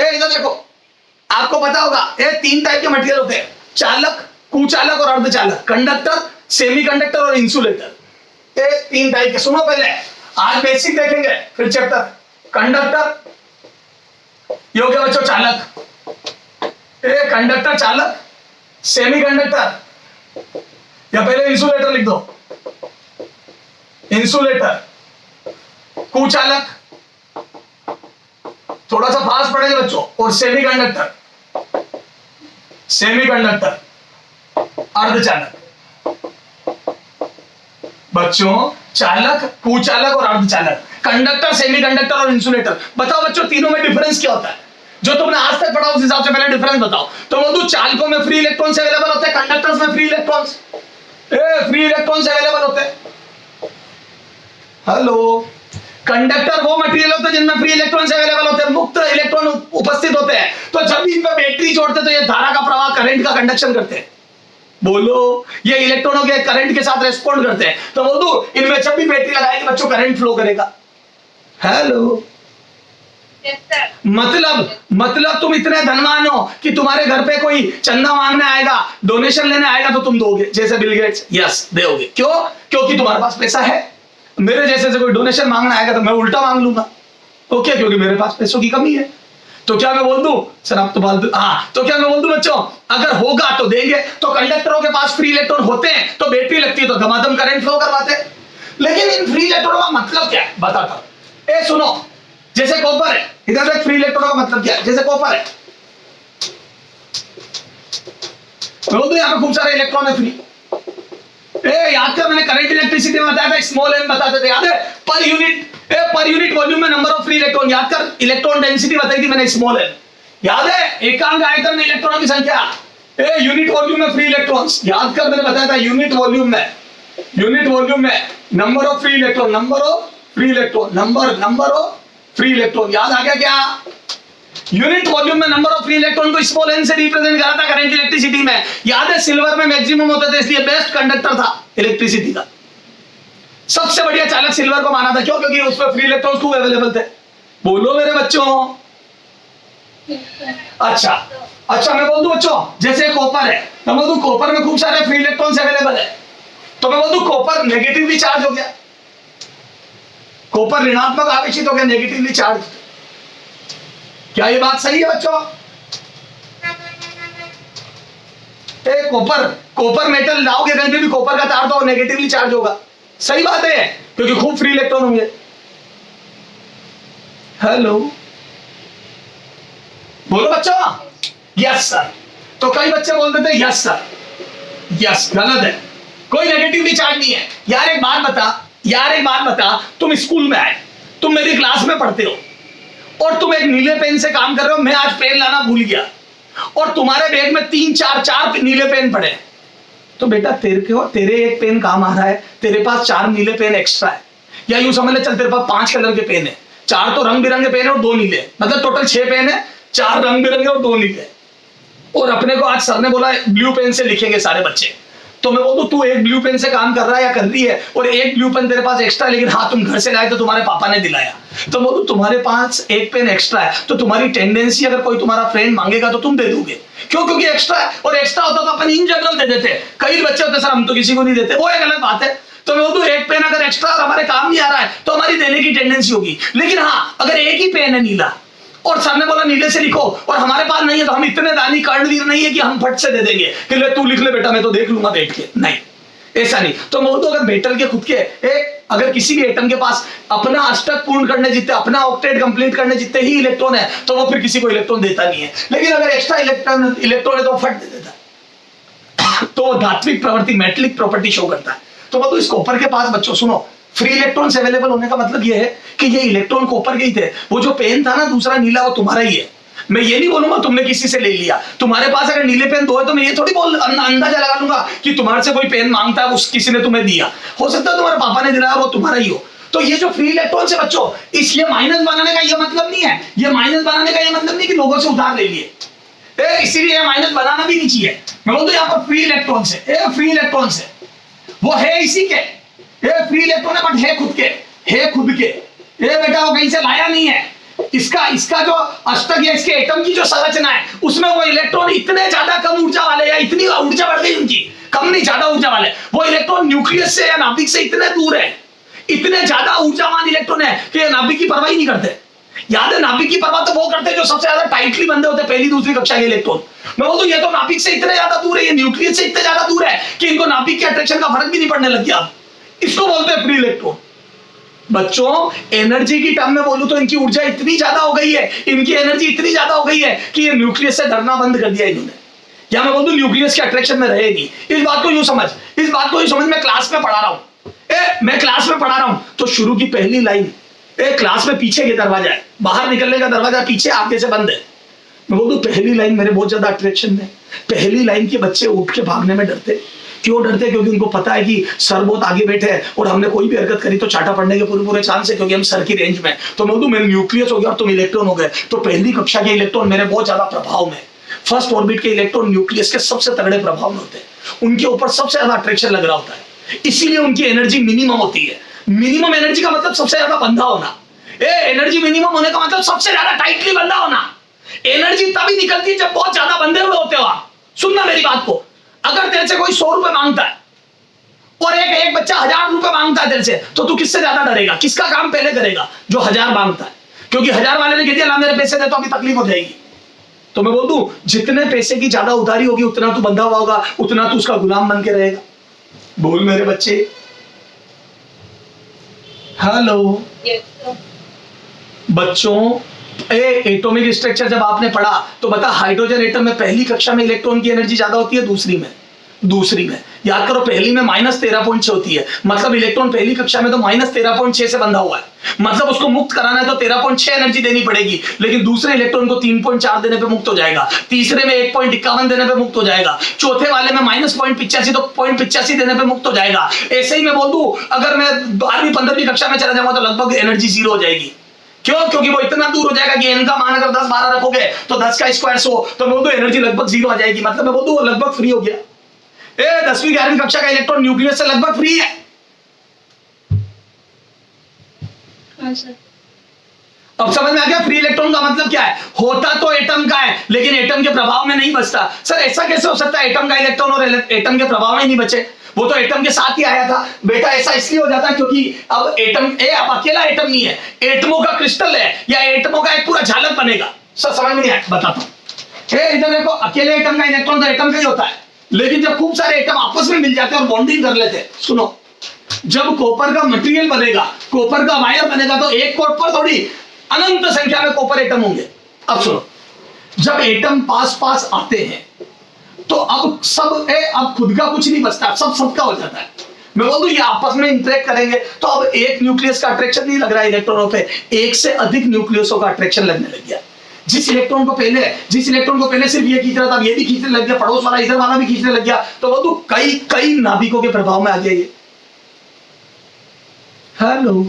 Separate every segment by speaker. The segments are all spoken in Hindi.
Speaker 1: इधर देखो, आपको पता होगा ये 3 टाइप के मटेरियल होते हैं, चालक, कुचालक और अर्धचालक, कंडक्टर, सेमीकंडक्टर और इंसुलेटर। ये 3 टाइप के। सुनो पहले, आज बेसिक देखेंगे, फिर चैप्टर। कंडक्टर ये हो गया बच्चों चालक, ये कंडक्टर चालक, सेमीकंडक्टर या पहले इंसुलेटर लिख दो, इंसुलेटर, कुचालक, थोड़ा सा फास्ट पढ़ेंगे बच्चों, और सेमीकंडक्टर, सेमीकंडक्टर, अर्धचालक। बच्चों चालक, कुचालक और अर्धचालक, कंडक्टर, सेमीकंडक्टर और इंसुलेटर। बताओ बच्चों तीनों में डिफरेंस क्या होता है? जो तुमने आज तक पढ़ा उस हिसाब से पहले डिफरेंस बताओ। तो बोलूं चालकों में फ्री इलेक्ट्रॉन्स अवेलेबल होते हैं, कंडक्टर्स में free electrons, free electrons available होते हैं। हेलो, कंडक्टर वो मटेरियल होते हैं जिनमें फ्री इलेक्ट्रॉन्स अवेलेबल होते हैं, मुक्त इलेक्ट्रॉन उपस्थित होते हैं। तो जब इन पर बैटरी जोड़ते तो ये धारा का प्रवाह, करंट का कंडक्शन करते हैं। बोलो, ये इलेक्ट्रॉनों के करंट के साथ रेस्पॉन्ड करते हैं। तो बोल दो इनमें जब भी बैटरी लगाएंगे बच्चों करंट फ्लो करेगा। हेलो, मतलब तुम इतने धनवान हो कि तुम्हारे घर पे कोई चंदा मांगने आएगा, डोनेशन लेने आएगा तो तुम दोगे, जैसे बिल गेट्स? यस, दोगे। क्यों? क्योंकि तुम्हारे पास पैसा है। मेरे जैसे से कोई डोनेशन मांगना आएगा तो मैं उल्टा मांग लूंगा। ओके, क्योंकि मेरे पास पैसों की कमी है। तो क्या मैं बोल दूं सर आप तो फालतू, तो क्या मैं बोल दूं बच्चों अगर होगा तो देंगे। तो कंडक्टरों के पास फ्री इलेक्ट्रॉन होते हैं तो बैटरी लगती है तो धमाधम करंट फ्लो करवाते हैं। लेकिन इन फ्री इलेक्ट्रॉनों का मतलब क्या है बताता हूं। ए सुनो, जैसे कॉपर है, इधर देख फ्री इलेक्ट्रॉनों का मतलब क्या है। जैसे कॉपर है, बोल दो यहां पे खूब सारे इलेक्ट्रॉन है फ्री। याद कर, मैंने करंट इलेक्ट्रिसिटी में बताया था, स्मॉल एन बताते थे, याद है? पर यूनिट वॉल्यूम में नंबर ऑफ फ्री इलेक्ट्रॉन। याद कर, इलेक्ट्रॉन डेंसिटी बताई थी मैंने, स्मॉल एन। याद है? एकांक आयतन में इलेक्ट्रॉनों की संख्या, यूनिट वॉल्यूम में फ्री इलेक्ट्रॉन्स। याद कर, मैंने बताया था यूनिट वॉल्यूम में number of free electron, number of free electron. याद आ गया क्या? यूनिट वॉल्यूम में नंबर ऑफ फ्री इलेक्ट्रॉन को स्मॉल एन से रिप्रेजेंट करा था करंट इलेक्ट्रिसिटी में। याद है? सिल्वर में मैक्सिमम होते थे, इसलिए बेस्ट कंडक्टर था इलेक्ट्रिसिटी का। सबसे बढ़िया चालक सिल्वर को माना था। क्यों? क्योंकि उसमें फ्री इलेक्ट्रॉन खूब अवेलेबल थे। बोलो मेरे बच्चों। अच्छा मैं बोल दूं बच्चों, जैसे कॉपर है तो मैं बोल दूं कॉपर में खूब सारे फ्री इलेक्ट्रॉन्स अवेलेबल है, तो मैं बोल दूं कॉपर नेगेटिवली चार्ज हो गया, कॉपर ऋणात्मक आवेशित हो गया, नेगेटिवली चार्ज। क्या ये बात सही है बच्चों? कॉपर मेटल लाओगे कहीं पे भी कॉपर का तार तो नेगेटिवली चार्ज होगा। सही बात है, क्योंकि खूब फ्री इलेक्ट्रॉन होंगे। हेलो, बोलो बच्चों। Yes sir. तो कई बच्चे बोल देते हैं यस सर। यस, गलत है, कोई नेगेटिवली चार्ज नहीं है। यार एक बात बता, तुम स्कूल में आए, तुम मेरी क्लास में पढ़ते हो और तुम एक नीले पेन से काम कर रहे हो। मैं आज पेन लाना भूल गया और तुम्हारे बैग में 3-4 नीले पेन पड़े, तो बेटा तेरे एक पेन काम आ रहा है, तेरे पास 4 नीले पेन एक्स्ट्रा है। या यूं समझ ले, चल तेरे पास 5 कलर के पेन है, 4 तो रंग बिरंगे पेन है और 2 नीले, मतलब टोटल 6 पेन है, 4 रंग बिरंगे और 2 नीले। और अपने को आज सर ने बोला ब्लू पेन से लिखेंगे सारे बच्चे, तो मैं बोलूं तू एक ब्लू पेन से काम कर रहा है या कर रही है और एक ब्लू पेन तेरे पास एक्स्ट्रा, लेकिन हाँ तुम घर से लाए तो तुम्हारे पापा ने दिलाया, तो बोलूं तुम्हारे पास एक पेन एक्स्ट्रा है, तो तुम्हारी टेंडेंसी अगर कोई तुम्हारा फ्रेंड मांगेगा तो तुम दे दोगे। क्यों? क्योंकि एक्स्ट्रा है, और एक्स्ट्रा होता तो अपन इन जनरल दे देते। कई बच्चे होते सर हम तो किसी को नहीं देते, वो एक अलग बात है। तो मैं बोलूं एक पेन अगर एक्स्ट्रा और हमारे काम नहीं आ रहा है तो हमारी देने की टेंडेंसी होगी। लेकिन हाँ अगर एक ही पेन है नीला और सर ने बोला नीले से लिखो और हमारे पास नहीं है, तो हम इतने दानी कर्णवीर नहीं है कि हम फट से दे देंगे कि ले तू लिख ले बेटा, मैं तो देख लूंगा बैठ के। नहीं, ऐसा नहीं। तो मैं बोलता हूं अगर मेटल के खुद के अगर किसी भी एटम के पास अपना अष्टक पूर्ण करने जितने, अपना ऑक्टेट कंप्लीट करने जितने ही इलेक्ट्रॉन है तो वो फिर किसी को इलेक्ट्रॉन देता नहीं है। लेकिन अगर एक्स्ट्रा इलेक्ट्रॉन है तो फट दे देता है। तो वो धात्विक प्रवृत्ति, मेटलिक प्रॉपर्टी शो करता है। तो मतलब इस कॉपर के पास बच्चों सुनो, फ्री इलेक्ट्रॉन्स अवेलेबल होने का मतलब ये है कि ये इलेक्ट्रॉन कॉपर के ही थे। वो जो पेन था ना दूसरा नीला, वो तुम्हारा ही है। मैं ये नहीं बोलूंगा तुमने किसी से ले लिया। तुम्हारे पास अगर नीले पेन 2 है तो मैं ये थोड़ी अंदाजा लगा लूंगा कि तुम्हारे से कोई पेन मांगता है, किसी ने तुम्हें दिया। हो सकता है तुम्हारे पापा ने दिलाया, वो तुम्हारा ही हो। तो ये जो फ्री इलेक्ट्रॉन से बच्चों, इसलिए माइनस बनाने का ये मतलब नहीं है, ये माइनस बनाने का ये मतलब नहीं कि लोगों से उधार ले लिए, इसीलिए माइनस बनाना भी नहीं चाहिए। मैं बोलता हूं यहाँ पर फ्री इलेक्ट्रॉन से, फ्री इलेक्ट्रॉन से वो है इसी के, फ्री इलेक्ट्रॉन है बट है खुद के, ये बेटा वो कहीं से लाया नहीं है। इसका इसका जो अष्टक या इसके एटम की जो संरचना है उसमें वो इलेक्ट्रॉन इतने ज्यादा कम ऊर्जा वाले या इतनी ऊर्जा बढ़ गई उनकी, कम नहीं ज्यादा ऊर्जा वाले, वो इलेक्ट्रॉन न्यूक्लियस से या नाभिक से इतने दूर है, इतने ज्यादा ऊर्जावान इलेक्ट्रॉन है कि नाभिक की परवाह ही नहीं करते। याद है नाभिक की परवाह तो वो करते हैं जो सबसे ज्यादा टाइटली बंधे होते हैं पहली दूसरी कक्षा के इलेक्ट्रॉन। मैं बोलूं ये तो नाभिक से इतने ज्यादा दूर है, ये न्यूक्लियस से इतने ज्यादा दूर है कि इनको नाभिक के अट्रैक्शन का फर्क भी नहीं पड़ने लग गया। इसको बोलते हैं फ्री इलेक्ट्रॉन। बच्चों एनर्जी की टर्म में बोलूं तो इनकी ऊर्जा इतनी ज्यादा हो गई है, इनकी एनर्जी इतनी ज्यादा हो गई है कि ये न्यूक्लियस से डरना बंद कर दिया इन्होंने, या मैं बोलूं न्यूक्लियस के अट्रैक्शन में रहे नहीं। इस बात को यूं समझ, इस बात को यूं समझ, मैं क्लास में पढ़ा रहा हूं, मैं क्लास में पढ़ा रहा हूं तो शुरू की पहली लाइन क्लास में पीछे के दरवाजा है, बाहर निकलने का दरवाजा पीछे आगे से बंद है। मैं बोलूं पहली लाइन मेरे बहुत ज्यादा अट्रैक्शन है। पहली लाइन के बच्चे उठ के भागने में डरते। क्यों डरते? क्योंकि उनको पता है कि सर बहुत आगे बैठे हैं और हमने कोई भी हरकत करी तो चाटा पड़ने के पूरे पूरे चांस है, क्योंकि हम सर की रेंज में। तो मैं बोलूं मेरे न्यूक्लियस हो गया और तुम इलेक्ट्रॉन हो गए, तो पहली कक्षा के इलेक्ट्रॉन मेरे बहुत ज्यादा प्रभाव में। फर्स्ट ऑर्बिट के इलेक्ट्रॉन न्यूक्लियस के सबसे तगड़े प्रभाव में होते हैं, उनके ऊपर सबसे ज्यादा अट्रैक्शन लग रहा होता है, इसीलिए उनकी एनर्जी मिनिमम होती है। मिनिमम एनर्जी का मतलब सबसे ज्यादा बंधा होना। एनर्जी मिनिमम होने का मतलब सबसे ज्यादा टाइटली बंधा होना। एनर्जी तभी निकलती है जब बहुत ज्यादा बंधे हुए होते हो आप। सुनना मेरी बात को, अगर तेरे से कोई 100 रुपए मांगता है और एक बच्चा 1000 रुपए मांगता है तेरे से, तो तू किससे ज्यादा डरेगा? किसका काम पहले करेगा? जो 1000 मांगता है, क्योंकि 1000 वाले ने कह दिया ना मेरे पैसे दे तो अभी तकलीफ हो जाएगी। तो मैं बोल दूं जितने पैसे की ज्यादा उधारी होगी उतना तू बंधा हुआ होगा, उतना तू उसका गुलाम बन के रहेगा। बोल मेरे बच्चे, हेलो बच्चों, एटॉमिक स्ट्रक्चर जब आपने पढ़ा तो बता हाइड्रोजन एटम में पहली कक्षा में इलेक्ट्रॉन की एनर्जी ज्यादा होती है, दूसरी में याद करो पहली में -13.6 होती है, मतलब इलेक्ट्रॉन पहली कक्षा में तो -13.6 से बंधा हुआ है, मतलब उसको मुक्त कराना है तो 13.6 एनर्जी देनी पड़ेगी, लेकिन दूसरे इलेक्ट्रॉन को 3.4 देने पे मुक्त हो जाएगा, तीसरे में 1.51 देने पे मुक्त हो जाएगा, चौथे वाले में -0.85 तो 0.85 देने पे मुक्त हो जाएगा। ऐसे ही मैं बोल दूं अगर मैं 12वीं 15वीं कक्षा में चला जाऊंगा तो लगभग एनर्जी 0 हो जाएगी। क्यों? क्योंकि वो इतना दूर हो जाएगा कि n का मान अगर 10 12 रखोगे तो 10 का स्क्वायर 100, तो मैं बोल दूं एनर्जी लगभग 0 आ जाएगी, मतलब मैं बोल दूं वो लगभग फ्री हो गया। 10वीं 11वीं कक्षा का इलेक्ट्रॉन न्यूक्लियस से लगभग फ्री है। अब समझ में आ गया फ्री इलेक्ट्रॉन का मतलब क्या है? होता तो एटम का है लेकिन एटम के प्रभाव में नहीं बचता। सर ऐसा कैसे हो सकता है एटम का इलेक्ट्रॉन और एटम के प्रभाव में ही नहीं बचे? वो तो एटम के साथ ही आया था बेटा। ऐसा इसलिए हो जाता है क्योंकि अब एटम अब अकेला एटम नहीं है, एटमों का क्रिस्टल है या एटमों का एक पूरा झालक बनेगा। सर समझ में नहीं आया, बताता हूं। इधर देखो अकेले एटम का इलेक्ट्रॉन तो एटम का ही होता है, लेकिन जब खूब सारे एटम आपस में मिल जाते हैं और बॉन्डिंग कर लेते हैं, सुनो, जब कॉपर का मटेरियल बनेगा, कॉपर का वायर बनेगा तो एक कोट पर थोड़ी अनंत संख्या में कॉपर एटम होंगे। अब सुनो, जब एटम पास पास आते हैं तो अब अब खुद का कुछ नहीं बचता, सब सबका हो जाता है। मैं बोल दूं ये आपस में इंटरेक्ट करेंगे तो अब एक न्यूक्लियस का अट्रैक्शन नहीं लग रहा है इलेक्ट्रॉनों पे, एक से अधिक न्यूक्लियसों का अट्रैक्शन लगने लग गया। जिस इलेक्ट्रॉन को पहले सिर्फ ये खींच रहा था, ये भी खींचने लग गया, पड़ोस वाला इधर वाला भी खींचने लग गया, तो बोल दूं कई नाभिकों के प्रभाव में आ गया ये। हेलो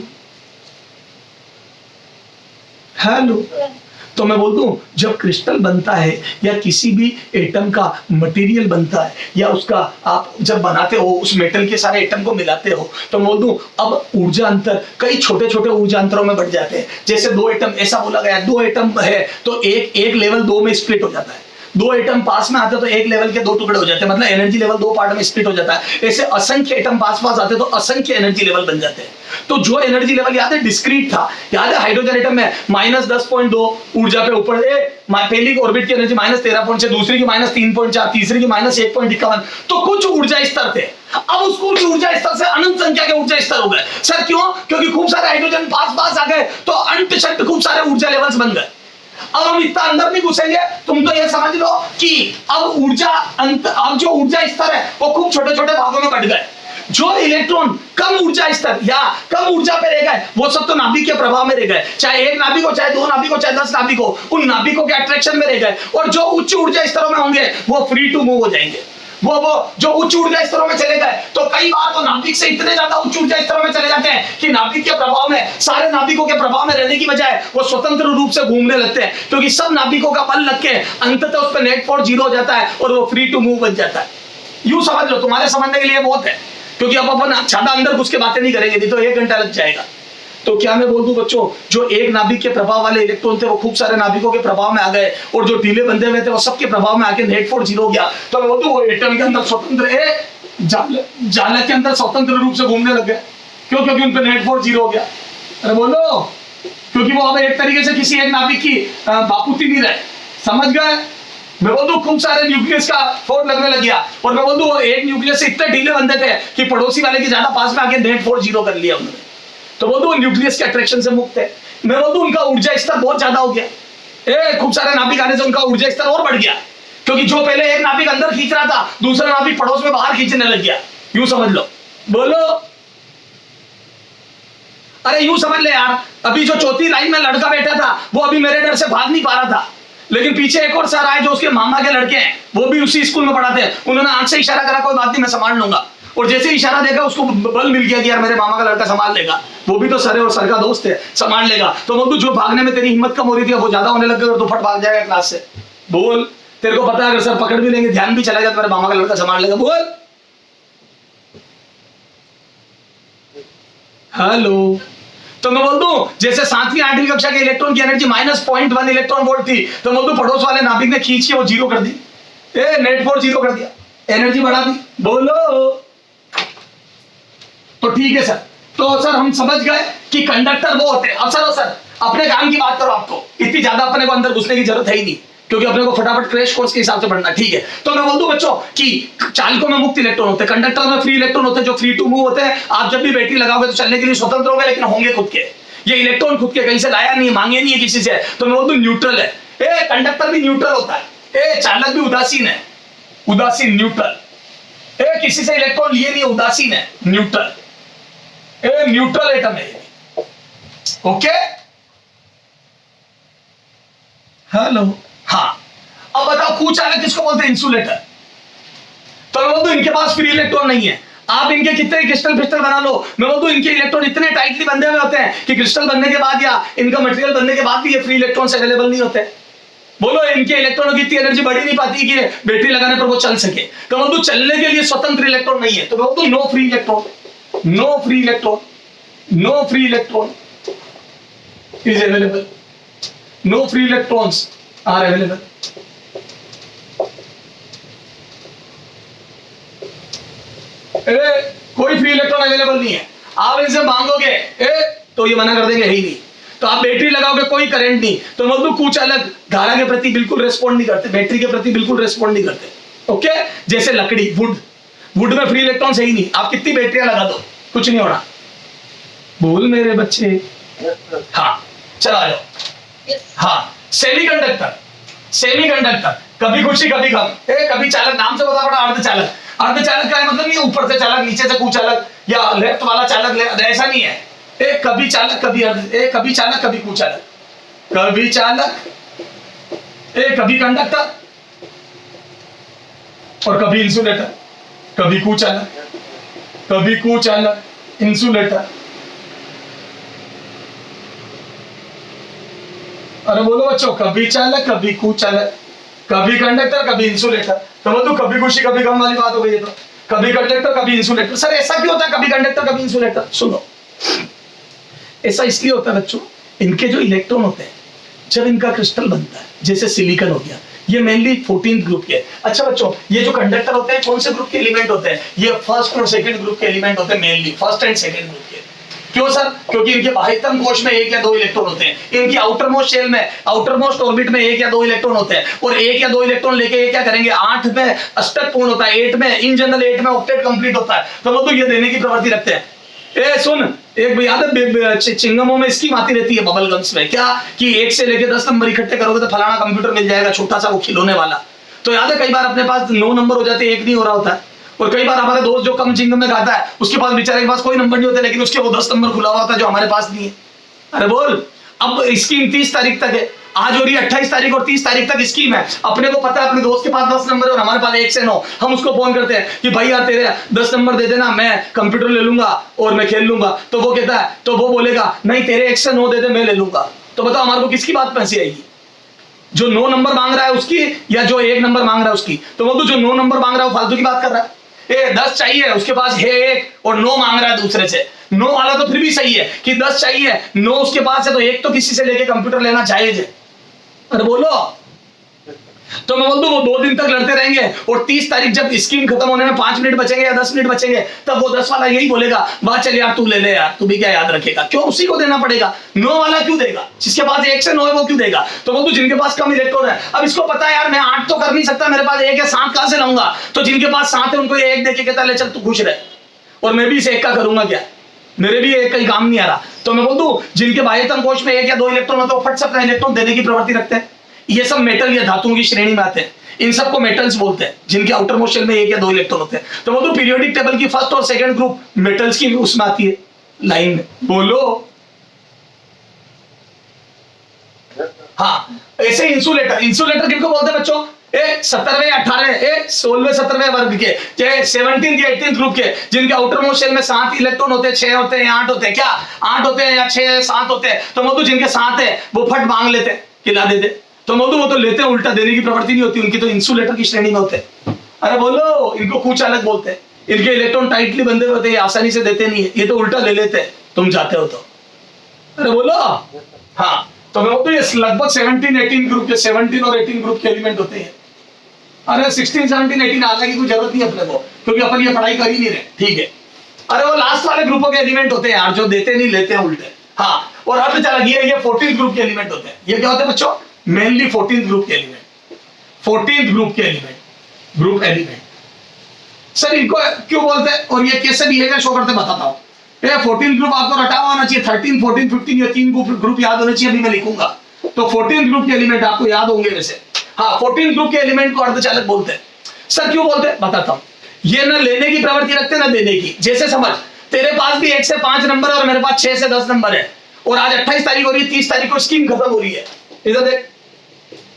Speaker 1: तो मैं बोल दूं जब क्रिस्टल बनता है या किसी भी एटम का मटेरियल बनता है या उसका आप जब बनाते हो उस मेटल के सारे एटम को मिलाते हो, तो मैं बोल दूं अब ऊर्जा अंतर कई छोटे छोटे ऊर्जा अंतरों में बढ़ जाते हैं। जैसे 2 एटम, ऐसा बोला गया 2 एटम है तो एक लेवल 2 में स्प्लिट हो जाता है, 2 एटम पास में आते तो एक लेवल के 2 टुकड़े हो जाते हैं, मतलब एनर्जी लेवल 2 पार्ट में स्प्लिट हो जाता है। ऐसे असंख्य एटम पास पास आते तो असंख्य एनर्जी लेवल बन जाते हैं। तो जो एनर्जी लेवल याद है डिस्क्रीट था, याद है हाइड्रोजन एटम में -10.2 ऊर्जा पे ऊपर पहली ऑर्बिट की एनर्जी -13.6, दूसरी की -3.4, तीसरी की -1.51, तो कुछ ऊर्जा स्तर थे। अब उसको ऊर्जा स्तर से अनंत संख्या के ऊर्जा स्तर हो गए। सर क्यों? क्योंकि खूब सारे हाइड्रोजन पास पास आ गए तो अंत शक्त खूब सारे ऊर्जा लेवल्स बन गए। अब हम इतना अंदर नहीं घुसेंगे, तुम तो ये समझ लो कि अब जो ऊर्जा स्तर है वो खूब छोटे छोटे भागों में बट गए। जो इलेक्ट्रॉन कम ऊर्जा स्तर या कम ऊर्जा पे रह गए वो सब तो नाभिक के प्रभाव में रह गए, चाहे 1 नाभिक हो, चाहे 2 नाभिक हो, चाहे 10 नाभिक हो, उन नाभिकों के अट्रैक्शन में रह गए। और जो उच्च ऊर्जा स्तरों में होंगे वो फ्री टू मूव हो जाएंगे। वो जो उच्च ऊर्जा स्तरों में चले गए तो कई बार तो नाभिक से इतने ज्यादा उच्च ऊर्जा स्तरों में चले जाते हैं कि नाभिक के प्रभाव में, सारे नाभिकों के प्रभाव में रहने की बजाय वो स्वतंत्र रूप से घूमने लगते हैं, क्योंकि सब नाभिकों का बल लग के अंततः उस पर नेट फोर्स 0 हो जाता है और वो फ्री टू मूव बन जाता है। यूं समझ लो, तुम्हारे समझने के लिए बहुत है, क्योंकि अब अपन ज्यादा अंदर घुस के बातें नहीं करेंगे, नहीं तो 1 घंटा लग जाएगा। तो क्या मैं बोल दूं बच्चों, जो एक नाभिक के प्रभाव वाले इलेक्ट्रॉन थे वो खूब सारे नाभिकों के प्रभाव में आ गए, और जो ढीले बंधे हुए थे वो सबके प्रभाव में आके नेट फोर्स 0 हो गया। तो मैं बोल दूं वो एटम के अंदर स्वतंत्र जालक के अंदर स्वतंत्र रूप से घूमने लग गए। क्यों? क्योंकि उन पर नेट फोर्स 0 हो गया। अरे बोलो, क्योंकि वो अब एक तरीके से किसी एक नाभिक की बापूती नहीं रहे। समझ गए? मैं बोल दूं खूब सारे न्यूक्लियस का फोर्स लगने लग गया, और मैं बोल दूं एक न्यूक्लियस से इतने ढीले बंधे थे कि पड़ोसी वाले के ज्यादा पास में आके नेट फोर्स 0 कर लिया उन्होंने। तो बोल दूं न्यूक्लियस के अट्रैक्शन से मुक्त है। मैं बोल दूं उनका ऊर्जा स्तर बहुत ज्यादा हो गया। खूब सारे नाभिक आने से उनका ऊर्जा स्तर और बढ़ गया, क्योंकि जो पहले एक नाभिक अंदर खींच रहा था, दूसरा नाभिक पड़ोस में बाहर खींचने लग गया। यूं समझ लो। बोलो, अरे यूं समझ ले यार, अभी जो चौथी लाइन में लड़का बैठा था वो अभी मेरे डर से भाग नहीं पा रहा था, लेकिन पीछे एक और सर आए जो उसके मामा के लड़के हैं, वो भी उसी स्कूल में पढ़ाते हैं। उन्होंने आंख से इशारा करा, कोई बात नहीं मैं संभाल लूंगा, और जैसे इशारा देखा उसको बल मिल गया कि यार मेरे मामा का लड़का संभाल लेगा, वो भी तो सर है और सर का दोस्त है, संभाल लेगा। तो बोल, जो भागने में तेरी हिम्मत कम हो रही थी वो ज्यादा होने लग गई और तू फट भाग जाएगा क्लास से। बोल, तेरे को पता है अगर सर पकड़ भी लेंगे, ध्यान भी चलेगा तो मेरे मामा का लड़का संभाल लेगा। बोल, हेलो। तो मैं बोल दूं जैसे 7वीं 8वीं कक्षा के इलेक्ट्रॉन की एनर्जी -0.1 इलेक्ट्रॉन वोल्ट थी, तो बोल दूं पड़ोस वाले नाभिक ने खींच के वो 0 कर दी, नेट फोर्स 0 कर दिया, एनर्जी बढ़ा दी। बोलो, तो ठीक है सर। तो सर हम समझ गए कि कंडक्टर वो होते हैं। अब सर अपने काम की बात करो, आपको इतनी ज्यादा अपने को अंदर घुसने की जरूरत है ही नहीं, क्योंकि अपने को फटाफट क्रैश कोर्स के हिसाब से पढ़ना। ठीक है, तो मैं बोल दूं बच्चों कि चालकों में मुक्त इलेक्ट्रॉन होते हैं, कंडक्टर में फ्री इलेक्ट्रॉन होते हैं जो फ्री टू मूव होते हैं। आप जब भी बैटरी लगाओगे तो चलने के लिए स्वतंत्र होंगे, लेकिन होंगे खुद के। ये इलेक्ट्रॉन खुद के कहीं से लाया नहीं है, मांगे नहीं है किसी से। तो मैं बोल दूं न्यूट्रल है। कंडक्टर भी न्यूट्रल होता है, चालक भी उदासीन है, उदासीन न्यूट्रल। किसी से इलेक्ट्रॉन लिए नहीं, उदासीन है, न्यूट्रल। न्यूट्रल एटम है। Okay, hello. हाँ, अब बताओ कुचालक किसको बोलते हैं? इंसुलेटर। तो मैं बोल दूं इनके पास फ्री इलेक्ट्रॉन नहीं है। आप इनके कितने क्रिस्टल बना लो, मैं बोल दूं इनके इलेक्ट्रॉन इतने टाइटली बंधे हुए होते हैं कि क्रिस्टल बनने के बाद या इनका मटेरियल बनने के बाद भी ये फ्री इलेक्ट्रॉन अवेलेबल नहीं होते। बोलो, इनके इलेक्ट्रॉनों की इतनी एनर्जी बढ़ ही नहीं पाती कि बैटरी लगाने पर वो चल सके। तो मैं बोल दूं चलने के लिए स्वतंत्र इलेक्ट्रॉन नहीं है। तो मैं बोल दूं no free electron, no free electron, no free electron is available, no free electrons are available. कोई फ्री इलेक्ट्रॉन अवेलेबल नहीं है। आप इनसे मांगोगे तो ये मना कर देंगे, ही नहीं। तो आप बैटरी लगाओगे, कोई करंट नहीं। तो मतलब कुचालक धारा के प्रति बिल्कुल रेस्पॉन्ड नहीं करते, बैटरी के प्रति बिल्कुल रेस्पॉन्ड नहीं करते। ओके, जैसे लकड़ी, वुड में फ्री इलेक्ट्रॉन सही नहीं, आप कितनी बैटरियां लगा दो कुछ नहीं होना। बोल मेरे बच्चे। हाँ, चला जाओ। हाँ, सेमीकंडक्टर कभी खुशी कभी गम। कभी चालक, नाम से बता पड़ा, अर्धचालक। अर्धचालक का मतलब नहीं ऊपर से चालक नीचे से कुचालक, या लेफ्ट वाला चालक, ऐसा नहीं है। कभी चालक कभी कभी चालक कभी कुचालक, कभी चालक, कभी कंडक्टर और कभी इंसुलेटर, कभी कुचालक इंसुलेटर। अरे बोलो बच्चों, कभी चालक कभी कुचालक, कभी कंडक्टर कभी इंसुलेटर। तो मतलब कभी खुशी कभी गम वाली बात हो गई है। तो कभी कंडक्टर कभी इंसुलेटर। सर ऐसा क्यों होता है कभी कंडक्टर कभी इंसुलेटर? सुनो, ऐसा इसलिए होता है बच्चों, इनके जो इलेक्ट्रॉन होते हैं जब इनका क्रिस्टल बनता है, जैसे सिलिकॉन हो गया, ये मेनली 14th ग्रुप के। अच्छा बच्चों, ये जो कंडक्टर होते हैं कौन से ग्रुप के एलिमेंट होते हैं? ये फर्स्ट और सेकंड ग्रुप के एलिमेंट होते हैं, mainly first and second group के। क्यों सर? क्योंकि इनके बाह्यतम कोश में 1 या 2 इलेक्ट्रॉन होते हैं। इनकी आउटरमोस्ट शेल में, आउटरमोस्ट ऑर्बिट में 1 या 2 इलेक्ट्रॉन होते हैं, और 1 या 2 इलेक्ट्रॉन लेके ये क्या करेंगे? 8 में अष्टक पूर्ण होता है, 8 में इन जनरल 8 में ऑक्टेट कंप्लीट होता है। तो वो तो ये देने की प्रवृत्ति रखते हैं। सुन, एक याद है चिंगमों में स्कीम आती रहती है बबल गम्स में, क्या कि 1 से लेके 10 नंबर इकट्ठे करोगे तो फलाना कंप्यूटर मिल जाएगा, छोटा सा वो खिलौने वाला। तो याद है कई बार अपने पास 9 नंबर हो जाते हैं, 1 नहीं हो रहा होता है। और कई बार हमारे दोस्त जो कम चिंगम में खाता है उसके पास, बेचारे के पास कोई नंबर नहीं होता, लेकिन उसके वो 10 नंबर खुला हुआ होता है जो हमारे पास नहीं है। अरे बोल, अब स्कीम 30 तारीख तक है, आज हो रही है 28 तारीख और 30 तारीख तक स्कीम है। अपने को पता है अपने दोस्त के पास 10 नंबर है और हमारे पास 1 से 9। हम उसको फोन करते हैं कि भाई यार तेरे 10 नंबर दे देना, मैं कंप्यूटर ले लूंगा और मैं खेल लूंगा। तो वो कहता है, तो वो बोलेगा नहीं तेरे 1 से 9 दे दे, मैं ले लूंगा। तो बताओ हमारे को किसकी बात पैसे आएगी? जो 9 नंबर मांग रहा है उसकी, या जो 1 नंबर मांग रहा है उसकी? तो वो तो जो 9 नंबर मांग रहा है वो फालतू की बात कर रहा है। 10 चाहिए, उसके पास है 1 और 9 मांग रहा है दूसरे से। 9 वाला तो फिर भी सही है कि 10 चाहिए, 9 उसके पास है, तो 1 तो किसी से लेके कंप्यूटर लेना जायज है। अरे बोलो। तो मैं बोल दूं वो 2 दिन तक लड़ते रहेंगे और 30 तारीख जब स्कीम खत्म होने में 5 मिनट बचेंगे या 10 मिनट बचेंगे, तब वो 10 वाला यही बोलेगा, बात चल यार तू ले ले यार, तू भी क्या याद रखेगा, क्यों उसी को देना पड़ेगा। 9 वाला क्यों देगा, जिसके पास 1 से 9 है वो क्यों देगा। तो बोल दूं जिनके पास कम इलेक्ट्रॉन है, अब इसको पता है यार मैं 8 तो कर नहीं सकता, मेरे पास 1 है, 7 कहां से लाऊंगा। तो जिनके पास 7 है उनको 1 देके कहता ले चल तू खुश रहे, और मैं भी इस 1 का करूंगा क्या, मेरे भी 1 का ही काम नहीं आ रहा। तो मैं बोल दूं जिनके बाह्यतम कोश में 1 या 2 इलेक्ट्रॉन होते हैं, वो फट से अपना इलेक्ट्रॉन देने की प्रवृत्ति रखते हैं। ये सब मेटल या धातुओं की श्रेणी में आते हैं, इन सबको मेटल्स बोलते हैं, जिनके आउटर मोस्ट शेल में 1 या 2 इलेक्ट्रॉन होते हैं। तो बोलो पीरियोडिक टेबल की फर्स्ट और सेकंड ग्रुप मेटल्स की उसमें आती है लाइन में। बोलो हाँ। ऐसे इंसुलेटर, इंसुलेटर किनको बोलते हैं बच्चों, 17वें 18वें 16वें 17वें वर्ग के, 17 के 18 ग्रुप के, जिनके आउटर मोस्ट शेल में 7 इलेक्ट्रॉन होते हैं, 6 होते हैं या 8 होते हैं, क्या 8 होते हैं या 6 7 होते हैं। तो मोदू जिनके 7 है वो फट मांग लेते हैं कि ला दे दे, तो मोदू वो तो लेते हैं, उल्टा देने की प्रवृत्ति नहीं होती उनकी, तो इंसुलेटर की श्रेणी में होते हैं। अरे बोलो इनको कुछ अलग बोलते हैं, इनके इलेक्ट्रॉन टाइटली बंधे होते हैं, आसानी से देते नहीं है, ये तो उल्टा ले लेते हैं तुम चाहते हो तो। अरे बोलो हाँ। तो मैं बोलता हूँ ये लगभग 17 18 ग्रुप के, 17 और 18 ग्रुप के एलिमेंट होते हैं। अरे 16 17 18 आने की कोई जरूरत नहीं अपने को, क्योंकि अपन ये पढ़ाई कर ही नहीं रहे, ठीक है। अरे वो लास्ट वाले ग्रुपों के एलिमेंट होते हैं यार, जो देते नहीं लेते हैं उल्टे। हाँ, और अब चला ये 14 ग्रुप के एलिमेंट होते हैं। ये क्या होते हैं बच्चों, मेनली 14 ग्रुप के एलिमेंट, 14 ग्रुप के एलिमेंट, ग्रुप एलिमेंट। सर इनको क्यों बोलते हैं और ये कैसे बिहेवियर शो करते बताता हूँ। ये 14 ग्रुप आपको रटा हुआ होना चाहिए, 13 14 15 ये 3 ग्रुप याद होने चाहिए, अभी मैं लिखूंगा। तो 14 ग्रुप के एलिमेंट आपको याद होंगे वैसे। हाँ, 14 ग्रुप के एलिमेंट को अर्धचालक बोलते हैं। सर क्यों बोलते हैं बताता हूं। ये ना लेने की प्रवृत्ति रखते ना देने की। जैसे समझ तेरे पास भी 1 से 5 नंबर है और मेरे पास 6 से 10 नंबर है, और आज 28 तारीख हो रही है, 30 तारीख को स्कीम खत्म हो रही है। इधर देख,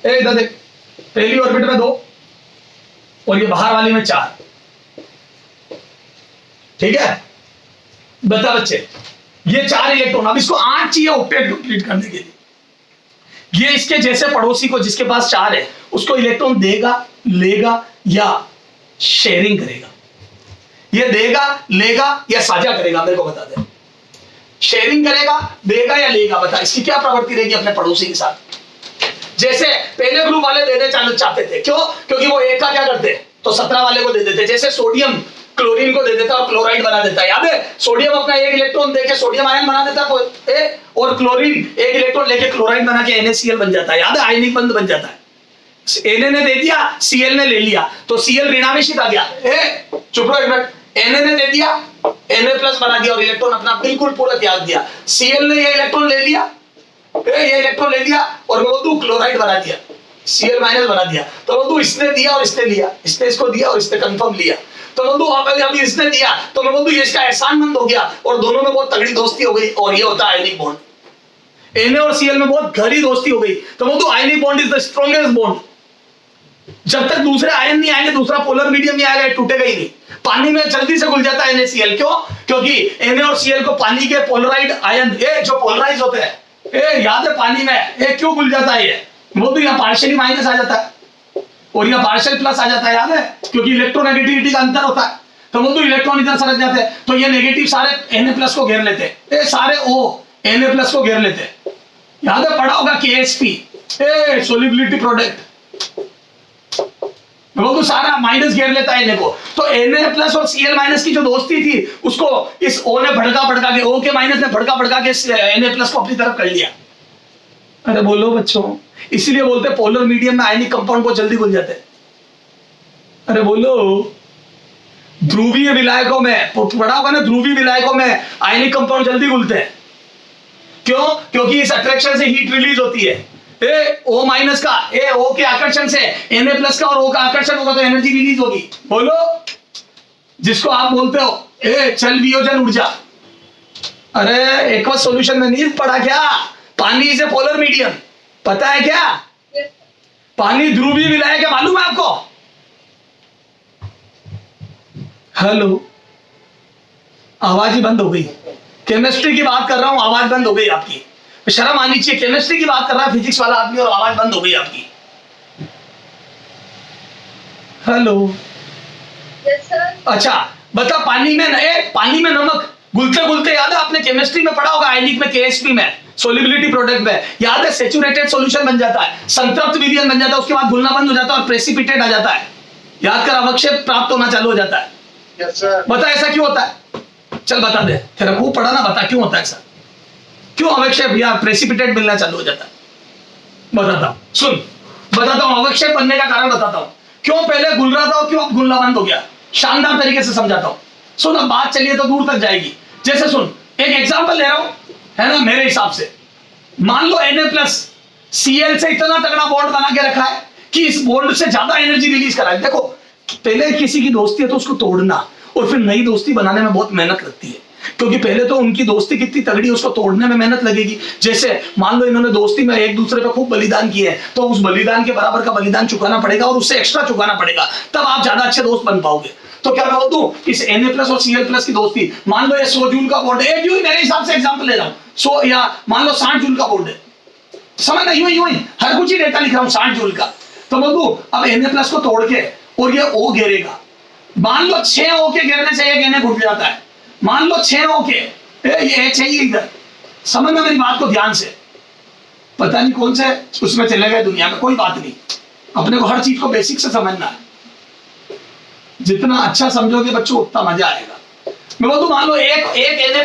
Speaker 1: इधर देख, पहली ऑर्बिट में 2 और ये बाहर वाली में 4, ठीक है। बता बच्चे, ये 4 इलेक्ट्रॉन, अब इसको 8 चाहिए ऑक्टेट कंप्लीट करने के लिए। ये इसके जैसे पड़ोसी को जिसके पास 4 है उसको इलेक्ट्रॉन देगा, लेगा या शेयरिंग करेगा। ये देगा, लेगा या साझा करेगा, मेरे को बता दे। शेयरिंग करेगा, देगा या लेगा, बता इसकी क्या प्रवृत्ति रहेगी अपने पड़ोसी के साथ। जैसे पहले ग्रुप वाले देने चाहते थे, क्यों, क्योंकि वो 1 का क्या करते तो 17 वाले को दे देते। जैसे सोडियम क्लोरीन को दे देता और क्लोराइड बना देता है, याद है। सोडियम अपना 1 इलेक्ट्रॉन देके सोडियम आयन बना देता है, और क्लोरीन 1 इलेक्ट्रॉन लेके क्लोराइड बना के NaCl बन जाता है, याद है, आयनिक बंध बन जाता है। Na ने दे दिया, Cl ने ले लिया, तो Cl ऋणावेशित आ गया। चुप रहो एक मिनट। Na ने दे दिया, Na+ बना दिया और इलेक्ट्रॉन अपना बिल्कुल पूरा त्याग दिया। Cl ने ये इलेक्ट्रॉन ले लिया, ये इलेक्ट्रॉन ले लिया और वो तू क्लोराइड बना दिया, Cl- बना दिया। तो वो इसने दिया और इसने लिया, इसने इसको दिया और इसने कंफर्म लिया। तो बंधु अभी इसने दिया तो मैं बंधु इसका एहसानमंद हो गया और दोनों में बहुत तगड़ी दोस्ती हो गई, और ये होता है आयनिक बॉन्ड। Na और Cl में बहुत गहरी दोस्ती हो गई, तो बंधु ionic bond is the strongest bond. जब तक दूसरे आयन नहीं आएंगे, दूसरा पोलर मीडियम नहीं आएगा, टूटेगा ही नहीं। पानी में जल्दी से घुल जाता है NaCl, क्यों, क्योंकि Na और Cl को पानी के पोलराइड आयन जो पोलराइज होते हैं, याद है पानी में क्यों घुल जाता है, ये वो तो यहाँ पार्शियली माइनस आ जाता है और यहाँ पार्शियल प्लस आ जाता है, याद है, क्योंकि इलेक्ट्रोनेगेटिविटी का अंतर होता है। तो वो तो इलेक्ट्रॉन इधर सरक जाते हैं, तो ये नेगेटिव सारे Na+ को घेर लेते हैं, सारे O Na+ को घेर लेते हैं। याद है, पढ़ा होगा KSP, सोल्युबिलिटी प्रोडक्ट, वो तो सारा माइनस घेर लेता है Na को। तो Na+ और Cl- की जो दोस्ती थी उसको इस O ने भड़का के, O के माइनस ने भड़का के Na+ को अपनी तरफ कर लिया। अरे बोलो बच्चों, इसीलिए बोलते हैं पोलर मीडियम में आयनिक कंपाउंड को जल्दी घुल जाते हैं। अरे बोलो, ध्रुवीय विलायकों में पढ़ा होगा ना, ध्रुवीय विलायकों में आयनिक कंपाउंड जल्दी घुलते हैं, क्यों, क्योंकि इस अट्रैक्शन से हीट रिलीज होती है। O- का O के आकर्षण से Na+ का और O का आकर्षण होगा तो एनर्जी रिलीज होगी। बोलो, जिसको आप बोलते हो चल वियोजन ऊर्जा। अरे एक बार सॉल्यूशन में नहीं पढ़ा क्या, पानी से पोलर मीडियम, पता है क्या, पानी ध्रुवीय विलायक है, मालूम है आपको। हेलो, आवाज ही बंद हो गई। केमिस्ट्री की बात कर रहा हूं, आवाज बंद हो गई आपकी, शर्म आनी चाहिए। केमिस्ट्री की बात कर रहा है फिजिक्स वाला आदमी और आवाज बंद हो गई आपकी। Hello,
Speaker 2: yes sir.
Speaker 1: अच्छा बता, पानी में नमक घुलते घुलते याद है, आपने केमिस्ट्री में पढ़ा होगा, आयनिक में, केएसपी में, सोलिबिलिटी प्रोडक्ट में याद है, सेचुरेटेड सॉल्यूशन बन जाता है, संतृप्त विलयन बन जाता है, उसके बाद घुलना बंद हो जाता है और प्रेसिपिटेट आ जाता है। याद कर, अवक्षेप प्राप्त होना चालू हो जाता है।
Speaker 2: Yes sir.
Speaker 1: बता ऐसा क्यों होता है, चल बता दे, तेरा खूब पढ़ा ना, बता क्यों होता है ऐसा, क्यों अवक्षेप या प्रेसिपिटेट मिलना चालू हो जाता है? बताता हूं, सुन बताता हूं, अवक्षेप बनने का कारण बताता हूं, क्यों पहले घुल रहा था और क्यों अब घुलना बंद हो गया, शानदार तरीके से समझाता हूं। सुन, अब बात चलिए तो दूर तक जाएगी। जैसे सुन, एक एग्जांपल ले रहा हूं, है ना, मेरे हिसाब से मान लो Na+ Cl से इतना तगड़ा बॉन्ड बना के रखा है कि इस बॉन्ड से ज्यादा एनर्जी रिलीज करा है। देखो, पहले किसी की दोस्ती है तो उसको तोड़ना और फिर नई दोस्ती बनाने में बहुत मेहनत लगती है, क्योंकि पहले तो उनकी दोस्ती कितनी तगड़ी है, उसको तोड़ने में मेहनत लगेगी। जैसे मान लो इन्होंने दोस्ती में एक दूसरे पे खूब बलिदान किए हैं, तो उस बलिदान के बराबर का बलिदान चुकाना पड़ेगा और उससे एक्स्ट्रा चुकाना पड़ेगा, तब आप ज्यादा अच्छे दोस्त बन पाओगे। तो क्या मैं बोलूं, इस Na+ और Cl+ की दोस्ती, मान लो ये 100 जूल का बॉन्ड है, यूं ही मेरे हिसाब से एग्जांपल ले रहा हूं, 100 या मान लो 60 जूल का बॉन्ड है, समझना, यूं ही हर कुछ ही डेटा लिख रहा हूं 60 जूल का। तो बोलूं अब Na+ को तोड़ के और ये O घेरेगा, मान लो 6 O के घेरने से एक Na घुट जाता है, मान लो 6 O के, ये चाहिए इधर, समझना मेरी बात को ध्यान से। पता नहीं कौन से उसमें चले गए दुनिया में, कोई बात नहीं, अपने को हर चीज को बेसिक से समझना है, जितना अच्छा समझोगे बच्चों उतना मजा आएगा। मैं बोलूं मान लो एक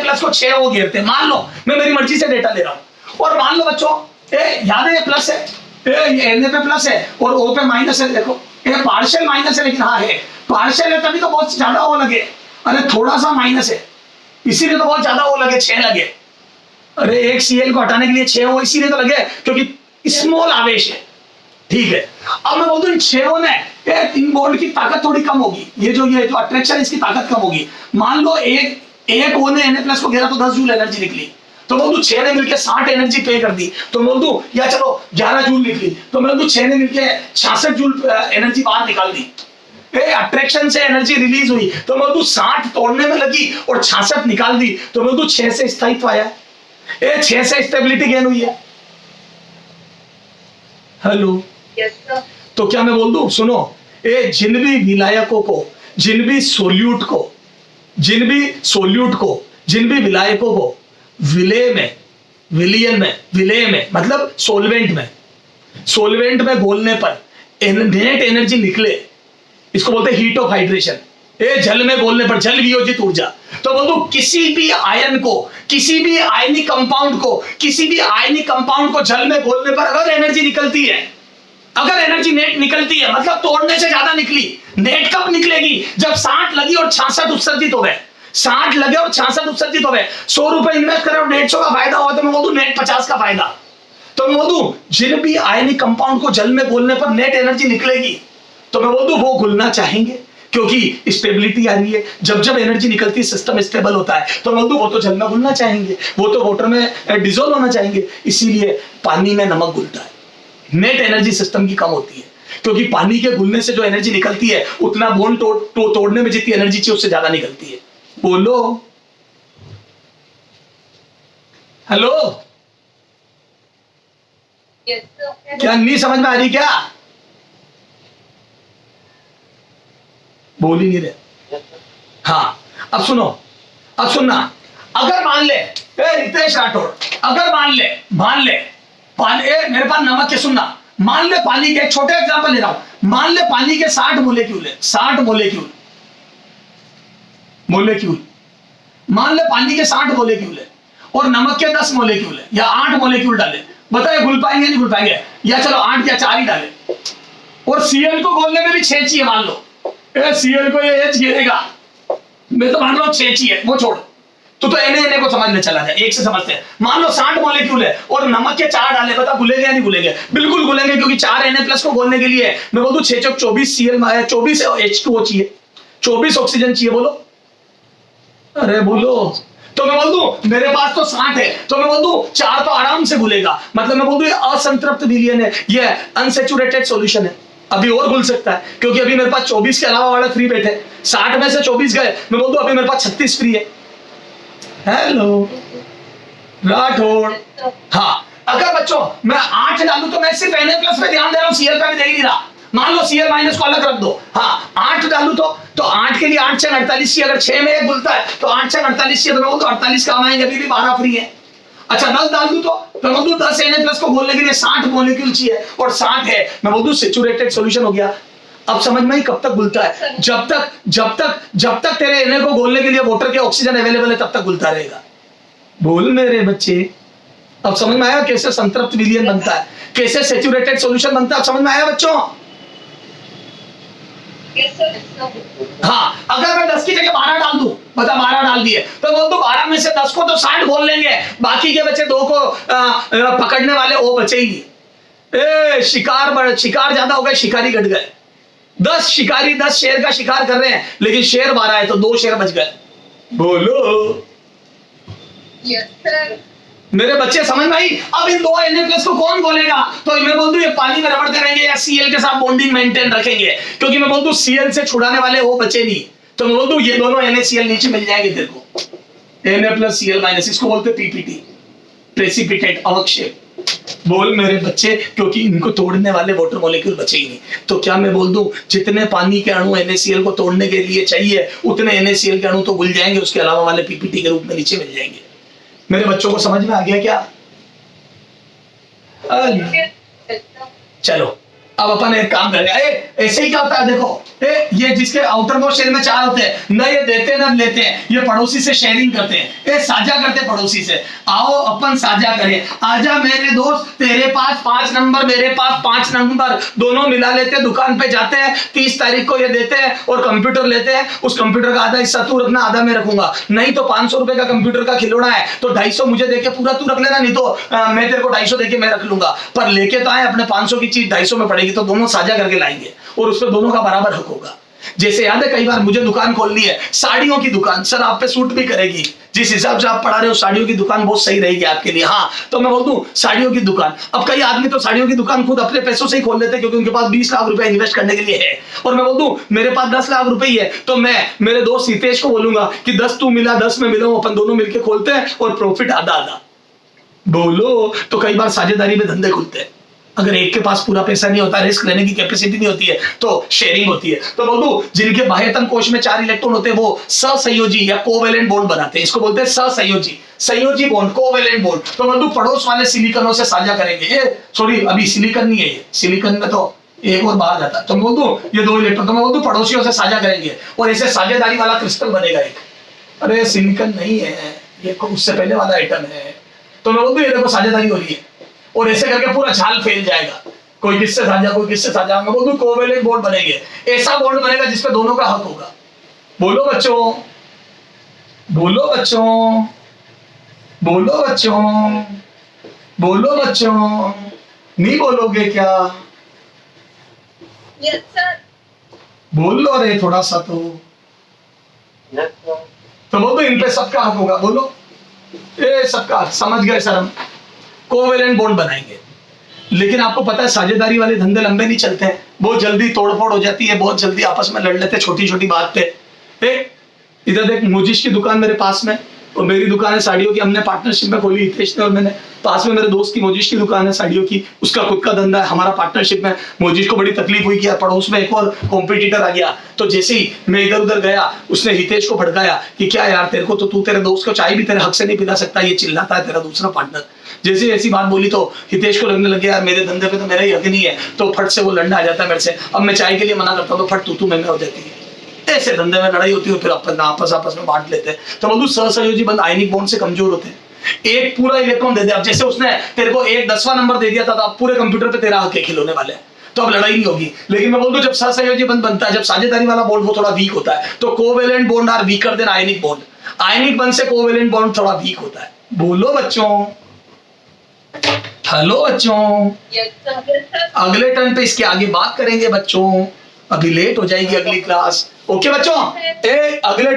Speaker 1: Na+ को 6 O घेरते हैं, मान लो, मैं मेरी मर्जी से डेटा ले रहा हूं, और मान लो बच्चों याद है ये प्लस है, ये Na पे प्लस है और O पे माइनस है, देखो ये पार्शियल माइनस है, लेकिन हाँ है पार्शियल है, तभी तो बहुत ज्यादा O लगे, अरे थोड़ा सा माइनस है इसीलिए तो बहुत ज्यादा O लगे, 6 लगे, अरे एक Cl को हटाने के लिए 6 O इसीलिए तो लगे क्योंकि स्मॉल आवेश है, ठीक है। अब मैं बोलता हूँ 6 O ने इन बॉन्ड की ताकत थोड़ी कम होगी, ये जो अट्रैक्शन इसकी ताकत कम होगी। मान लो एक O ने Na+ को घेरा तो 10 जूल एनर्जी निकली, तो बोल दूं 6 ने मिलकर 60 एनर्जी पे कर दी, तो बोल दूं या चलो 11 जूल निकली, तो बोल दूं 6 ने मिलकर 66 जूल एनर्जी बाहर निकाल दी, अट्रैक्शन से एनर्जी रिलीज हुई, तो बोल दूं 60 तोड़ने में लगी और 66 निकाल दी, तो बोल दूं 6 से स्थायित्व आया, 6 से स्टेबिलिटी गेन हुई है। Hello,
Speaker 2: yes sir.
Speaker 1: तो क्या मैं बोल दूं, सुनो, जिन भी विलायकों को, जिन भी सोल्यूट को, जिन भी विलायकों को विलय में मतलब सोलवेंट में घोलने पर नेट एनर्जी निकले, इसको बोलते हैं हीट ऑफ हाइड्रेशन। जल में घोलने पर जल वियोजित ऊर्जा, तो बोलूं किसी भी आयन को, किसी भी आयनिक कंपाउंड को जल में घोलने पर अगर एनर्जी निकलती है, अगर एनर्जी नेट निकलती है, मतलब तोड़ने से ज्यादा निकली, नेट कब निकलेगी, जब 60 लगी और 66 उत्सर्जित हो गए, 60 लगे और 66 उत्सर्जित हो गए, 100 रुपए इन्वेस्ट करे और 150 का फायदा हुआ, तो मैं बोल दूं नेट 50 का फायदा। तो मैं बोल दूं जिन भी आयनिक कंपाउंड को जल में घोलने पर नेट एनर्जी निकलेगी, तो मैं बोल दूं वो घुलना चाहेंगे, क्योंकि स्टेबिलिटी आ रही है, जब एनर्जी निकलती है सिस्टम स्टेबल होता है, तो मैं बोल दूं वो तो जल में घुलना चाहेंगे, वो तो वाटर में डिसॉल्व होना चाहेंगे, इसीलिए पानी में नमक घुलता है, नेट एनर्जी सिस्टम की कम होती है, क्योंकि पानी के घुलने से जो एनर्जी निकलती है उतना बॉन्ड तोड़ने में जितनी एनर्जी चाहिए उससे ज्यादा निकलती है। बोलो हेलो,
Speaker 2: यस सर।
Speaker 1: क्या नहीं समझ में आ रही क्या, बोल ही नहीं रहे। हाँ अब सुनो, अब सुनना, अगर मान ले रितेश राठौड़, अगर मान ले पानी, मेरे पास नमक के, सुनना, मान ले पानी के, एक छोटे एग्जांपल ले रहा हूं, मान ले पानी के 60 मोलेक्यूल है, 60 मोलेक्यूल, मान ले पानी के 60 मोलेक्यूल है और नमक के 10 मोलेक्यूल है या 8 मोलेक्यूल डाले, बताइए घुल पाएंगे नहीं घुल पाएंगे, या चलो 8 या 4 ही डाले, और Cl को घोलने में भी 6 चाहिए, मान लो Cl को ये घेरेगा, मैं तो मान लो 6 चाहिए, वो छोड़, तो Na को समझने चला जाए, एक से समझते हैं, मान लो 60 मॉलिक्यूल है और नमक के 4 डाले, बता घुलेंगे या नहीं घुलेंगे, बिल्कुल घुलेंगे, क्योंकि 4 Na+ को घोलने के लिए मैं बोलूं 6 चौक 24 Cl 24 H2O चाहिए, 24 ऑक्सीजन चाहिए, बोलो, अरे बोलो, तो मैं बोल दूं मेरे पास तो 60 है, तो मैं बोल दूं 4 तो आराम से घुलेगा, मतलब मैं बोल दूं ये असंतृप्त विलयन है, ये अनसैचुरेटेड सॉल्यूशन है, अभी और घुल सकता है, क्योंकि अभी मेरे पास 24 के अलावा वाले फ्री बैठे, 60 में से 24 गए, मैं बोल दूं अभी मेरे पास 36 फ्री है। हेलो राठौड़, हाँ, अगर बच्चों मैं 8 डालूं तो मैं सिर्फ Na+ पे ध्यान दे रहा हूं, Cl पे भी दे ही नहीं रहा, मान लो Cl माइनस को अलग रख दो, हाँ 8 डालू तो 8 के लिए 8 6 48 चाहिए, अगर 6 में 1 बोलता है तो 8 6 48 चाहिए, तो मैं बोलूँ 48 काम आएंगे, अभी भी 12 फ्री है। अच्छा 10 डाल दूं तो मैं बोलूँ 10 Na+ को घोलने के लिए 60 मॉलिक्यूल चाहिए और 60 है, मैं बोलूँ सैचुरेटेड सॉल्यूशन हो गया। अब समझ में ही कब तक घुलता है, जब तक तेरे Na को घोलने के लिए वाटर के ऑक्सीजन अवेलेबल है तब तक घुलता रहेगा। बोल मेरे बच्चे, अब समझ में आया कैसे संतृप्त विलयन बनता है, कैसे सैचुरेटेड सॉल्यूशन बनता है, अब समझ में आया बच्चों?
Speaker 2: Yes, sir. Yes, sir.
Speaker 1: हाँ, अगर मैं 10 की जगह 12 डाल दूं, बता 12 डाल दिए, तो बोल दो 12 में से 10 को तो 60 घोल लेंगे, बाकी के बचे 2 को पकड़ने वाले वो बचे ही नहीं। शिकार ज्यादा हो गए, शिकारी घट गए। 10 शिकारी 10 शेर का शिकार कर रहे हैं, लेकिन शेर 12 है तो 2 शेर बच गए। बोलो
Speaker 2: Yes, sir.
Speaker 1: मेरे बच्चे, समझ में आई? अब इन 2 Na+ को कौन बोलेगा? तो मैं बोल दूं ये पानी में रबड़ करेंगे या Cl के साथ बॉन्डिंग मेंटेन रखेंगे, क्योंकि मैं बोल दूं Cl से छुड़ाने वाले वो बचे नहीं, तो मैं बोल दूं ये दोनों NaCl नीचे मिल जाएंगे तेरे को, Na+Cl-, इसको बोलते PPT, प्रेसिपिटेट अवक्षेप। बोल मेरे बच्चे, क्योंकि इनको तोड़ने वाले वाटर मॉलिक्यूल बचे ही नहीं। तो क्या मैं बोल दूं जितने पानी के अणु NaCl को तोड़ने के लिए चाहिए उतने NaCl के अणु तो घुल जाएंगे, उसके अलावा वाले PPT के रूप में नीचे मिल जाएंगे। मेरे बच्चों को समझ में आ गया क्या?
Speaker 2: Yes, sir.
Speaker 1: चलो अब अपन एक काम करेंगे। ऐसे ही क्या होता है देखो, ये जिसके आउटर मोस्ट शेल में 4 होते हैं, न ये देते न लेते हैं, ये पड़ोसी से शेयरिंग करते हैं, ये साझा करते हैं पड़ोसी से। आओ अपन साझा करें, आजा मेरे दोस्त, तेरे पास 5 नंबर, मेरे पास 5 नंबर, दोनों मिला लेते हैं, दुकान पे जाते हैं, 30 तारीख को ये देते हैं और कंप्यूटर लेते हैं। उस कंप्यूटर का आधा हिस्सा तू रखना, आधा मैं रखूंगा। नहीं तो 500 रुपए का कंप्यूटर का खिलौना है तो 250 मुझे देके पूरा तू रख लेना, नहीं तो मैं तेरे को 250 देके मैं रख लूंगा। पर लेके तो आए अपने 500 की चीज 250 में पड़ेगी, तो दोनों साझा करके लाएंगे और उसमें दोनों का बराबर हक होगा। जैसे याद है कई बार मुझे दुकान खोलनी है, साड़ियों की दुकान, सर आप पे सूट भी करेगी, जिस हिसाब से आप पढ़ा रहे हो साड़ियों की दुकान बहुत सही रहेगी आपके लिए। हाँ, तो मैं बोल दूं साड़ियों की दुकान। अब कई आदमी तो साड़ियों की दुकान खुद अपने पैसों से ही खोल लेते हैं, क्योंकि उनके पास 20 लाख रुपए इन्वेस्ट करने के लिए है। और मैं बोल दूं मेरे पास 10 लाख रुपए ही है, तो मैं मेरे दोस्त हितेश को बोलूंगा कि 10 तू मिला 10 में मिला, अपन दोनों मिलकर खोलते हैं और प्रॉफिट आधा आधा। बोलो, तो कई बार साझेदारी में धंधे खुलते हैं। अगर एक के पास पूरा पैसा नहीं होता, रिस्क लेने की कैपेसिटी नहीं होती है, तो शेयरिंग होती है। तो बोलूं जिनके बाह्यतम कोश में 4 इलेक्ट्रॉन होते हैं वो सहसंयोजी या कोवेलेंट बॉन्ड बनाते हैं, इसको बोलते हैं सहसंयोजी, संयोजी बॉन्ड, कोवेलेंट बॉन्ड। तो बोलूं पड़ोस वाले सिलिकॉनों से साझा करेंगे। ये सॉरी अभी सिलिकॉन नहीं है, ये सिलिकॉन में तो एक और बाहर जाता है। तो मैं बोल दूं ये 2 इलेक्ट्रॉन, तो मैं बोल दूं पड़ोसियों से साझा करेंगे और ऐसे साझेदारी वाला क्रिस्टल बनेगा एक। अरे सिलिकॉन नहीं है ये, उससे पहले वाला आइटम है। तो मैं बोल दूं ये देखो साझेदारी हो रही है, और ऐसे करके पूरा झाल फैल जाएगा, कोई किससे साझा कोई किससे साझा। मैं बोल दूं कोवेलेंट बॉन्ड बनेंगे, ऐसा बॉन्ड बनेगा जिसपे दोनों का हक होगा। बोलो बच्चों, बोलो बच्चों, बोलो बच्चों, बोलो बच्चों, नहीं बोलोगे क्या?
Speaker 2: Yes, sir.
Speaker 1: बोल लो रे थोड़ा सा तो।
Speaker 2: Yes, sir.
Speaker 1: तो बोलो इन पे सबका हक होगा। बोलो ये सबका, समझ गए सर? हम कोवेलेंट बॉन्ड बनाएंगे, लेकिन आपको पता है साझेदारी वाले धंधे लंबे नहीं चलते हैं, बहुत जल्दी तोड़फोड़ हो जाती है, बहुत जल्दी आपस में लड़ लेते हैं छोटी छोटी बात पे। इधर देख मोजिश की दुकान मेरे पास में, और मेरी दुकान है साड़ियों की, हमने पार्टनरशिप में खोली हितेश ने और मैंने। पास में मेरे दोस्त की मोजिश की दुकान है साड़ियों की, उसका खुद का धंधा है, हमारा पार्टनरशिप में। मोजिश को बड़ी तकलीफ हुई कि यार पड़ोस में एक और कॉम्पिटिटर आ गया, तो जैसे ही मैं इधर उधर गया उसने हितेश को भड़काया कि क्या यार तेरे को तो, तू तेरे दोस्त को चाय भी तेरे हक से नहीं पिला सकता, ये चिल्लाता है तेरा दूसरा पार्टनर। जैसे ऐसी बात बोली तो हितेश को लगने लगे यार मेरे धंधे पे तो मेरा ही हक नहीं है, तो फट से वो लड़ना आ जाता है मेरे से। अब मैं चाय के लिए मना करता हूँ तो फट तू मैं हो जाती है। ऐसे धंधे में लड़ाई होती है, फिर अपन आपस में बांट लेते हैं। तो बोलूं सहसंयोजी बंद आयनिक बॉन्ड से कमजोर होते हैं। एक पूरा इलेक्ट्रॉन दे दे, अब जैसे उसने तेरे को एक 10वां नंबर दे दिया था, तो अब पूरे कंप्यूटर पे तेरा हक है खिलौने वाले, तो अब लड़ाई नहीं होगी। लेकिन मैं बोल दूं जब सहसंयोजी बंद बनता है, जब साझेदारी वाला बॉन्ड वो थोड़ा वीक होता है, तो covalent bond are weaker than ionic bond. Ionic bond से कोवेलेंट बॉन्ड थोड़ा वीक होता है। बोलो बच्चों, हेलो बच्चों।
Speaker 2: Yes, sir. Yes, sir.
Speaker 1: अगले टर्न पे इसके आगे बात करेंगे बच्चों, अभी लेट हो जाएगी अगली क्लास। ओके बच्चों, अगले